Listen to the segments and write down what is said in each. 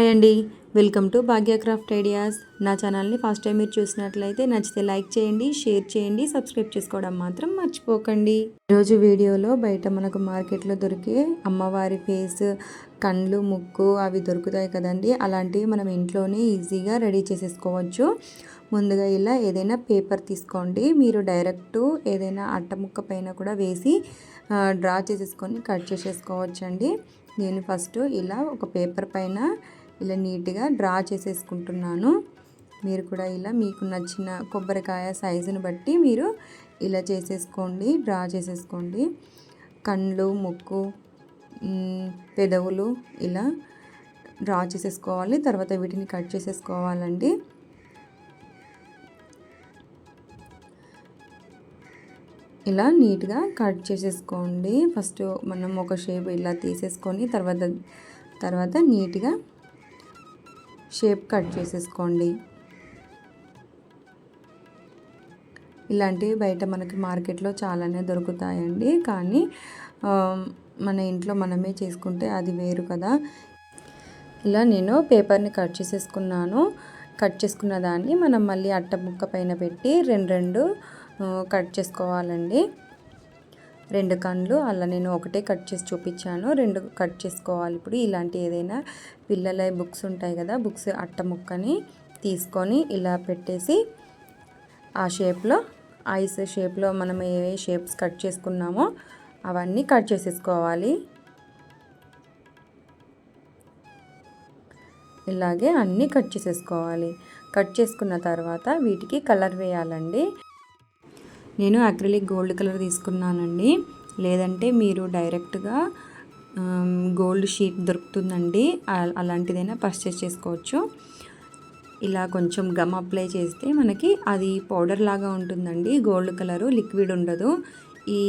అండి, welcome to Bhagya craft ideas. నా ఛానల్ని ఫస్ట్ టైం మీరు చూసినట్లయితే నచ్చితే లైక్ చేయండి, షేర్ చేయండి, సబ్స్క్రైబ్ చేసుకోవడం మాత్రం మర్చిపోకండి. ఈరోజు వీడియోలో బయట మనకు మార్కెట్లో దొరికే అమ్మవారి ఫేస్, కళ్ళు, ముక్కు అవి దొరుకుతాయి కదండి. అలాంటివి మనం ఇంట్లోనే ఈజీగా రెడీ చేసేసుకోవచ్చు. ముందుగా ఇలా ఏదైనా పేపర్ తీసుకోండి. మీరు డైరెక్ట్ ఏదైనా అట్ట ముక్క పైన కూడా వేసి డ్రా చేసేసుకొని కట్ చేసేసుకోవచ్చండి. నేను ఫస్ట్ ఇలా ఒక పేపర్ పైన ఇలా నీట్గా డ్రా చేసేసుకుంటున్నాను. మీరు కూడా ఇలా మీకు నచ్చిన కొబ్బరికాయ సైజుని బట్టి మీరు ఇలా చేసేసుకోండి, డ్రా చేసేసుకోండి. కళ్ళు, ముక్కు, పెదవులు ఇలా డ్రా చేసేసుకోవాలి. తర్వాత వీటిని కట్ చేసేసుకోవాలండి. ఇలా నీట్గా కట్ చేసేసుకోండి. ఫస్ట్ మనం ఒక షేప్ ఇలా తీసేసుకొని తర్వాత నీట్గా షేప్ కట్ చేసేసుకోండి. ఇలాంటివి బయట మనకి మార్కెట్లో చాలానే దొరుకుతాయండి. కానీ మన ఇంట్లో మనమే చేసుకుంటే అది వేరు కదా. ఇలా నేను పేపర్ని కట్ చేసేసుకున్నాను. కట్ చేసుకున్న దాన్ని మనం మళ్ళీ అట్ట ముక్క పైన పెట్టి రెండు కట్ చేసుకోవాలండి. 2 కళ్ళు అలా నేను ఒకటే కట్ చేసి చూపించాను. 2 కట్ చేసుకోవాలి. ఇప్పుడు ఇలాంటి ఏదైనా పిల్లల బుక్స్ ఉంటాయి కదా, బుక్స్ అట్ట ముక్కని తీసుకొని ఇలా పెట్టేసి ఆ షేప్లో ఐస్ షేప్లో మనం ఏ షేప్స్ కట్ చేసుకున్నామో అవన్నీ కట్ చేసేసుకోవాలి. ఇలాగే అన్నీ కట్ చేసేసుకోవాలి. కట్ చేసుకున్న తర్వాత వీటికి కలర్ వేయాలండి. నేను అక్రిలిక్ గోల్డ్ కలర్ తీసుకున్నానండి. లేదంటే మీరు డైరెక్ట్గా గోల్డ్ షీట్ దొరుకుతుందండి, అలాంటిదైనా పర్చేస్ చేసుకోవచ్చు. ఇలా కొంచెం గమ్ అప్లై చేస్తే మనకి అది పౌడర్ లాగా ఉంటుందండి. గోల్డ్ కలరు లిక్విడ్ ఉండదు. ఈ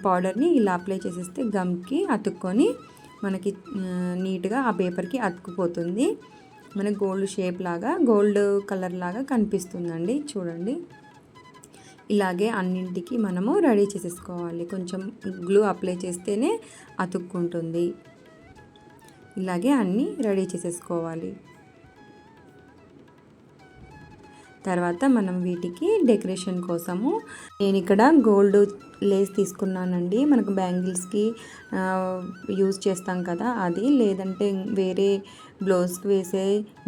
పౌడర్ని ఇలా అప్లై చేసేస్తే గమ్కి అతుక్కొని మనకి నీట్గా ఆ పేపర్కి అతుక్కుపోతుంది. మనకి గోల్డ్ షేప్ లాగా, గోల్డ్ కలర్ లాగా కనిపిస్తుందండి. చూడండి, ఇలాగే అన్నింటికి మనము రెడీ చేసేసుకోవాలి. కొంచెం గ్లూ అప్లై చేస్తేనే అతుక్కుంటుంది. ఇలాగే అన్నీ రెడీ చేసేసుకోవాలి. తర్వాత మనం వీటికి డెకరేషన్ కోసము నేను ఇక్కడ గోల్డ్ లేస్ తీసుకున్నానండి. మనకు బ్యాంగిల్స్కి యూజ్ చేస్తాం కదా అది, లేదంటే వేరే బ్లౌజ్కి వేసే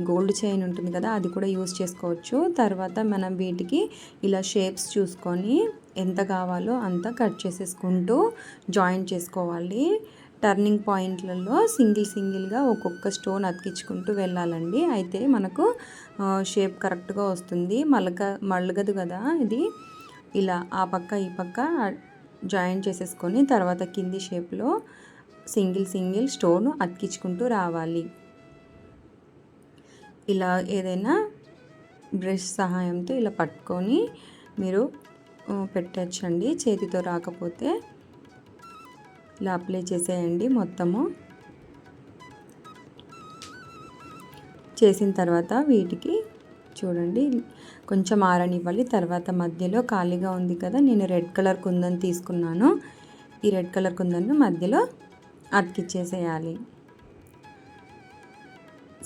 గోల్డ్ చైన్ ఉంటుంది కదా, అది కూడా యూజ్ చేసుకోవచ్చు. తర్వాత మనం వీటికి ఇలా షేప్స్ చూసుకొని ఎంత కావాలో అంత కట్ చేసేసుకుంటూ జాయిన్ చేసుకోవాలి. టర్నింగ్ పాయింట్లలో సింగిల్గా ఒక్కొక్క స్టోన్ అతికించుకుంటూ వెళ్ళాలండి. అయితే మనకు షేప్ కరెక్ట్గా వస్తుంది. మళ్ళగదు కదా ఇది. ఇలా ఆ పక్క ఈ పక్క జాయిన్ చేసేసుకొని తర్వాత కింది షేప్లో సింగిల్ స్టోన్ అతికించుకుంటూ రావాలి. ఇలా ఏదైనా బ్రష్ సహాయంతో ఇలా పట్టుకొని మీరు పెట్టచ్చండి. చేతితో రాకపోతే ఇలా అప్లై చేసేయండి. మొత్తము చేసిన తర్వాత వీటికి చూడండి కొంచెం ఆరనివ్వాలి. తర్వాత మధ్యలో ఖాళీగా ఉంది కదా, నేను రెడ్ కలర్ కుందన్ తీసుకున్నాను. ఈ రెడ్ కలర్ కుందన్ను మధ్యలో అతికిచ్చేసేయాలి.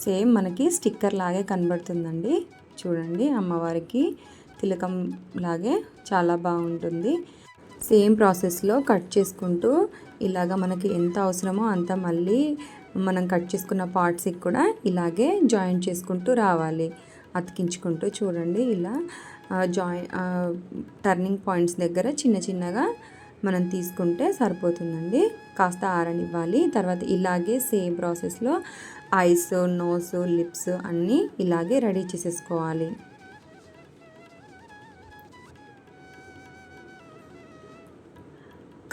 సేమ్ మనకి స్టిక్కర్ లాగే కనబడుతుందండి. చూడండి, అమ్మవారికి తిలకం లాగే చాలా బాగుంటుంది. సేమ్ ప్రాసెస్లో కట్ చేసుకుంటూ ఇలాగ మనకి ఎంత అవసరమో అంత మళ్ళీ మనం కట్ చేసుకున్న పార్ట్స్కి కూడా ఇలాగే జాయిన్ చేసుకుంటూ రావాలి, అతికించుకుంటూ. చూడండి, ఇలా టర్నింగ్ పాయింట్స్ దగ్గర చిన్నగా మనం తీసుకుంటే సరిపోతుందండి. కాస్త ఆరనివ్వాలి. తర్వాత ఇలాగే సేమ్ ప్రాసెస్లో ఐస్, నోస్, లిప్స్ అన్నీ ఇలాగే రెడీ చేసేసుకోవాలి.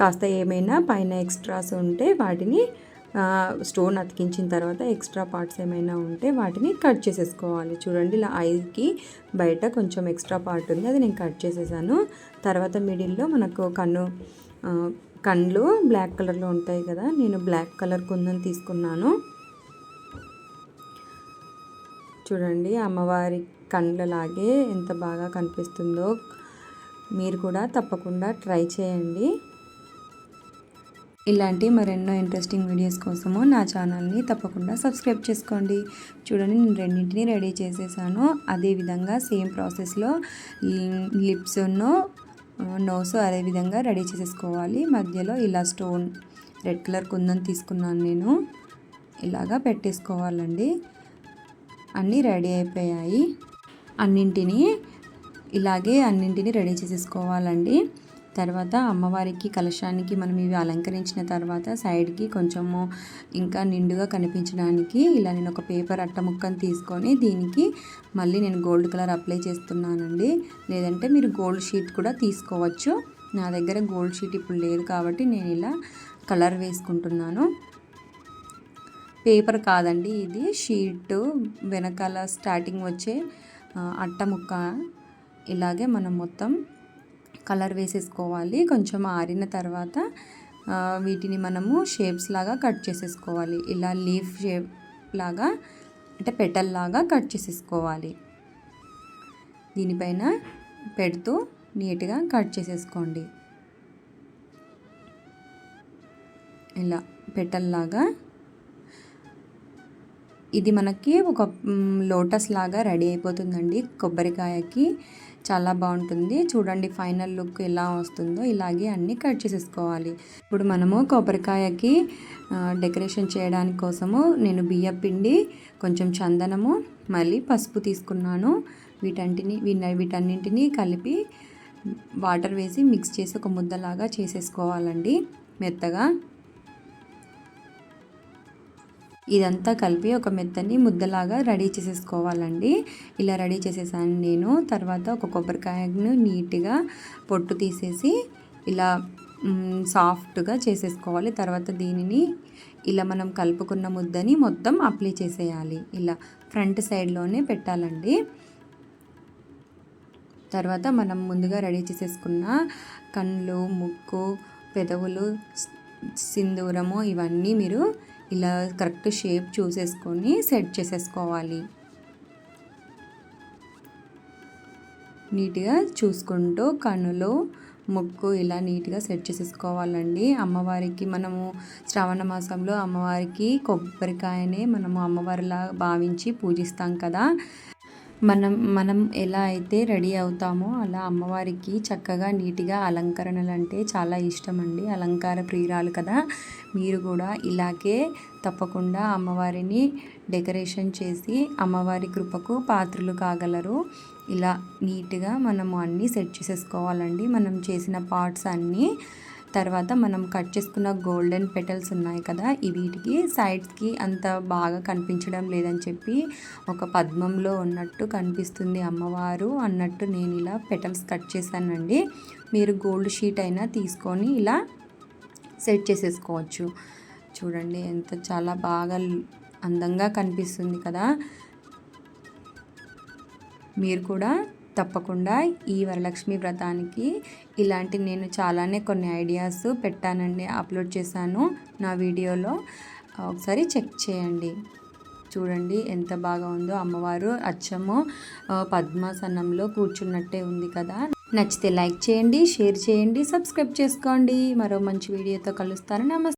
కాస్త ఏమైనా పైన ఎక్స్ట్రాస్ ఉంటే వాటిని స్టోన్ అతికించిన తర్వాత ఎక్స్ట్రా పార్ట్స్ ఏమైనా ఉంటే వాటిని కట్ చేసేసుకోవాలి. చూడండి, ఇలా ఐకి బయట కొంచెం ఎక్స్ట్రా పార్ట్ ఉంది, అది నేను కట్ చేసేసాను. తర్వాత మిడిల్లో మనకు కళ్ళు బ్లాక్ కలర్లో ఉంటాయి కదా, నేను బ్లాక్ కలర్ కుందన్ తీసుకున్నాను. చూడండి, అమ్మవారి కళ్ళలాగే ఎంత బాగా కనిపిస్తుందో. మీరు కూడా తప్పకుండా ట్రై చేయండి. ఇలాంటి మరెన్నో ఇంట్రెస్టింగ్ వీడియోస్ కోసము నా ఛానల్ని తప్పకుండా సబ్స్క్రైబ్ చేసుకోండి. చూడండి, నేను రెండింటిని రెడీ చేసేసాను. అదేవిధంగా సేమ్ ప్రాసెస్లో లిప్స్ నోస్ అదేవిధంగా రెడీ చేసేసుకోవాలి. మధ్యలో ఇలా స్టోన్ రెడ్ కలర్ కుందన్ తీసుకున్నాను నేను. ఇలాగా పెట్టేసుకోవాలండి. అన్నీ రెడీ అయిపోయాయి. అన్నింటినీ రెడీ చేసేసుకోవాలండి. తర్వాత అమ్మవారికి కలశానికి మనం ఇవి అలంకరించిన తర్వాత సైడ్కి కొంచెము ఇంకా నిండుగా కనిపించడానికి ఇలా నేను ఒక పేపర్ అట్ట ముక్కను తీసుకొని దీనికి మళ్ళీ నేను గోల్డ్ కలర్ అప్లై చేస్తున్నానండి. లేదంటే మీరు గోల్డ్ షీట్ కూడా తీసుకోవచ్చు. నా దగ్గర గోల్డ్ షీట్ ఇప్పుడు లేదు కాబట్టి నేను ఇలా కలర్ వేసుకుంటున్నాను. పేపర్ కాదండి, ఇది షీట్ వెనకాల స్టార్టింగ్ వచ్చే అట్ట ముక్క. ఇలాగే మనం మొత్తం కలర్ వేసేసుకోవాలి. కొంచెం ఆరిన తర్వాత వీటిని మనము షేప్స్ లాగా కట్ చేసేసుకోవాలి. ఇలా లీఫ్ షేప్ లాగా అంటే పెటల్ లాగా కట్ చేసేసుకోవాలి. దీనిపైన పెడుతూ నీట్గా కట్ చేసేసుకోండి. ఇలా పెటల్ లాగా ఇది మనకి ఒక లోటస్ లాగా రెడీ అయిపోతుందండి. కొబ్బరికాయకి చాలా బాగుంటుంది. చూడండి ఫైనల్ లుక్ ఎలా వస్తుందో. ఇలాగే అన్నీ కట్ చేసేసుకోవాలి. ఇప్పుడు మనము కొబ్బరికాయకి డెకరేషన్ చేయడానికి కోసము నేను బియ్యం పిండి, కొంచెం చందనము, మళ్ళీ పసుపు తీసుకున్నాను. వీటన్నింటినీ కలిపి వాటర్ వేసి మిక్స్ చేసి ఒక ముద్దలాగా చేసేసుకోవాలండి మెత్తగా. ఇదంతా కలిపి ఒక మెత్తని ముద్దలాగా రెడీ చేసేసుకోవాలండి. ఇలా రెడీ చేసేసాను నేను. తర్వాత ఒక కొబ్బరికాయను నీట్గా పొట్టు తీసేసి ఇలా సాఫ్ట్గా చేసేసుకోవాలి. తర్వాత దీనిని ఇలా మనం కలుపుకున్న ముద్దని మొత్తం అప్లై చేసేయాలి. ఇలా ఫ్రంట్ సైడ్లోనే పెట్టాలండి. తర్వాత మనం ముందుగా రెడీ చేసేసుకున్న కళ్ళు, ముక్కు, పెదవులు, సింధూరము ఇవన్నీ మీరు ఇలా కరెక్ట్ షేప్ చూసేసుకొని సెట్ చేసేసుకోవాలి. నీట్గా చూసుకుంటూ కన్నులు, ముక్కు ఇలా నీట్గా సెట్ చేసేసుకోవాలండి. అమ్మవారికి మనము శ్రావణ మాసంలో అమ్మవారికి కొబ్బరికాయనే మనము అమ్మవారిలా భావించి పూజిస్తాం కదా. మనం ఎలా అయితే రెడీ అవుతామో అలా అమ్మవారికి చక్కగా నీట్గా అలంకరణలు అంటే చాలా ఇష్టం అండి. అలంకార ప్రియురాలు కదా. మీరు కూడా ఇలాగే తప్పకుండా అమ్మవారిని డెకరేషన్ చేసి అమ్మవారి కృపకు పాత్రలు కాగలరు. ఇలా నీట్గా మనము అన్నీ సెట్ చేసేసుకోవాలండి. మనం చేసిన పార్ట్స్ అన్నీ. తర్వాత మనం కట్ చేసుకున్న గోల్డెన్ పెటల్స్ ఉన్నాయి కదా, వీటికి సైడ్స్కి అంత బాగా కనిపించడం లేదని చెప్పి ఒక పద్మంలో ఉన్నట్టు కనిపిస్తుంది అమ్మవారు అన్నట్టు నేను ఇలా పెటల్స్ కట్ చేశానండి. మీరు గోల్డ్ షీట్ అయినా తీసుకొని ఇలా సెట్ చేసేసుకోవచ్చు. చూడండి ఎంత చాలా బాగా అందంగా కనిపిస్తుంది కదా. మీరు కూడా తప్పకుండా ఈ వరలక్ష్మి వ్రతానికి ఇలాంటి నేను చాలానే కొన్ని ఐడియాస్ పెట్టానండి, అప్లోడ్ చేశాను నా వీడియోలో. ఒకసారి చెక్ చేయండి. చూడండి ఎంత బాగా ఉందో. అమ్మవారు అచ్చము పద్మాసనంలో కూర్చున్నట్టే ఉంది కదా. నచ్చితే లైక్ చేయండి, షేర్ చేయండి, సబ్స్క్రైబ్ చేసుకోండి. మరో మంచి వీడియోతో కలుస్తాను. నమస్తే.